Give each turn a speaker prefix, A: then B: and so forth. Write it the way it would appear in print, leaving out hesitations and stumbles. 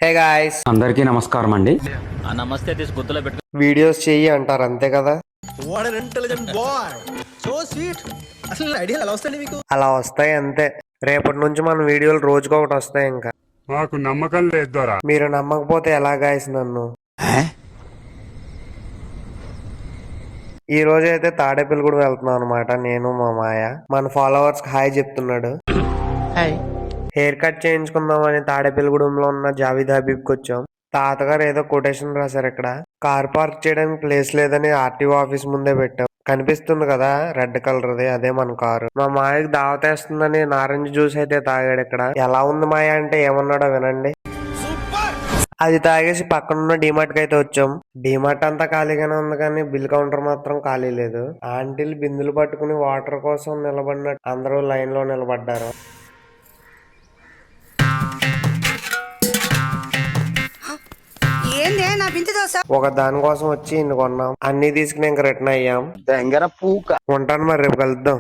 A: Hey guys,
B: అందరికీ నమస్కారం అండి.
C: ఆ నమస్తే తీసి గుర్తులో పెట్టు.
A: వీడియోస్ చెయ్యి అంటారు అంతే కదా.
D: What an intelligent boy, so sweet. అసలు ఐడియాలు ఎలా వస్తాయి మీకు?
A: అలా వస్తాయి అంతే. రేపటి నుంచి మన వీడియోలు రోజుకొకటి వస్తాయి. ఇంకా
E: మాకు నమ్మకం లేదు దొరా.
A: మీరు నమ్మకపోతే ఎలా గాయస్ నన్ను. ఈ రోజు అయితే తాడేపల్లిగూడ వెళ్తున్నాం అనమాట. నేను మా మాయ. మన ఫాలోవర్స్ హాయ్ చెప్తున్నాడు. హెయిర్ కట్ చేయించుకుందామని తాడేపల్లిగూడెంలో ఉన్న జావీద్ హబీబ్కి వచ్చాం. తాతగారు ఏదో కొటేషన్ రాశారు. ఇక్కడ కార్ పార్క్ చేయడానికి ప్లేస్ లేదని ఆర్టీఓ ఆఫీస్ ముందే పెట్టాం. కనిపిస్తుంది కదా రెడ్ కలర్ది, అదే మన కారు. మా మాయకి దావతేస్తుందని నారింజ జ్యూస్ అయితే తాగాడు. ఇక్కడ ఎలా ఉంది మాయ అంటే ఏమన్నాడో వినండి. అది తాగేసి పక్కనున్న డిమార్ట్ కి అయితే వచ్చాం. డిమార్ట్ అంతా ఖాళీగానే ఉంది కానీ బిల్ కౌంటర్ మాత్రం ఖాళీ లేదు. ఆంటీలు బిందులు పట్టుకుని వాటర్ కోసం నిలబడినట్టు అందరూ లైన్ లో నిలబడ్డారు. ఒక దానికోసం వచ్చి ఇన్ని కొన్నాం. అన్ని తీసుకుని ఇంకా రిటర్న్ అయ్యాం. ఉంటాను మరి, రేపు కలుద్దాం.